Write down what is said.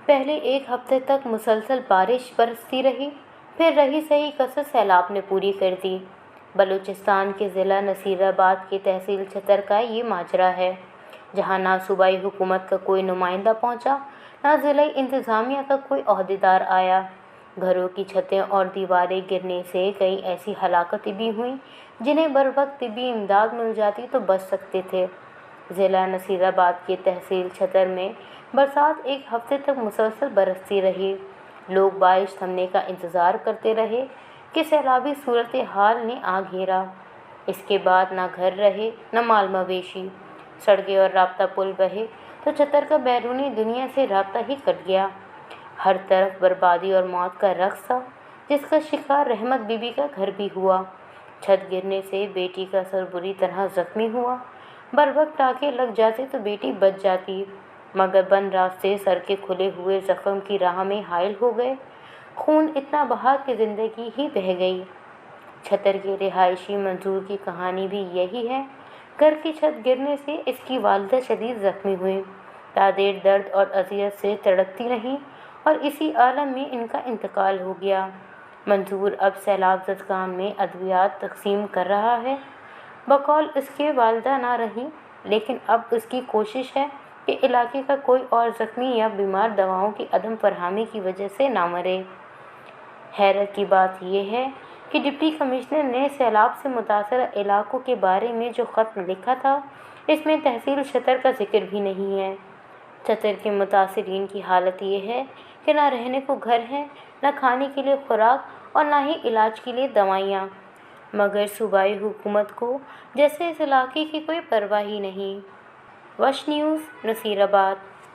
پہلے ایک ہفتے تک مسلسل بارش برستی رہی، پھر رہی سہی کسر سیلاب نے پوری کر دی۔ بلوچستان کے ضلع نصیر آباد کی تحصیل چھتر کا یہ ماجرا ہے، جہاں نہ صوبائی حکومت کا کوئی نمائندہ پہنچا، نہ ضلعی انتظامیہ کا کوئی عہدیدار آیا۔ گھروں کی چھتیں اور دیواریں گرنے سے کئی ایسی ہلاکتیں بھی ہوئیں جنہیں بروقت طبی امداد مل جاتی تو بچ سکتے تھے۔ ضلع نصیر آباد کی تحصیل چھتر میں برسات ایک ہفتے تک مسلسل برستی رہی۔ لوگ بارش تھمنے کا انتظار کرتے رہے کہ سیلابی صورتحال نے آ گھیرا۔ اس کے بعد نہ گھر رہے نہ مال مویشی، سڑکیں اور رابطہ پل بہے تو چھتر کا بیرونی دنیا سے رابطہ ہی کٹ گیا۔ ہر طرف بربادی اور موت کا رقص تھا، جس کا شکار رحمت بی بی کا گھر بھی ہوا۔ چھت گرنے سے بیٹی کا سر بری طرح زخمی ہوا۔ بروقت ٹانکے لگ جاتے تو بیٹی بچ جاتی، مگر بند راستے سر کے کھلے ہوئے زخم کی راہ میں حائل ہو گئے۔ خون اتنا بہا کہ زندگی ہی بہہ گئی۔ چھتر کے رہائشی منظور کی کہانی بھی یہی ہے۔ گھر کی چھت گرنے سے اس کی والدہ شدید زخمی ہوئیں، تا دیر درد اور اذیت سے تڑپتی رہیں اور اسی عالم میں ان کا انتقال ہو گیا۔ منظور اب سیلاب زدگان میں ادویات تقسیم کر رہا ہے۔ بقول اس کے والدہ نہ رہیں، لیکن اب اس کی کوشش ہے کہ علاقے کا کوئی اور زخمی یا بیمار دواؤں کی عدم فراہمی کی وجہ سے نہ مرے۔ حیرت کی بات یہ ہے کہ ڈپٹی کمشنر نے سیلاب سے متاثرہ علاقوں کے بارے میں جو خط لکھا تھا، اس میں تحصیل چھتر کا ذکر بھی نہیں ہے۔ چھتر کے متاثرین کی حالت یہ ہے کہ نہ رہنے کو گھر ہے، نہ کھانے کے لیے خوراک اور نہ ہی علاج کے لیے دوائیاں، مگر صوبائی حکومت کو جیسے اس علاقے کی کوئی پرواہ ہی نہیں۔ وش نیوز، نصیر آباد۔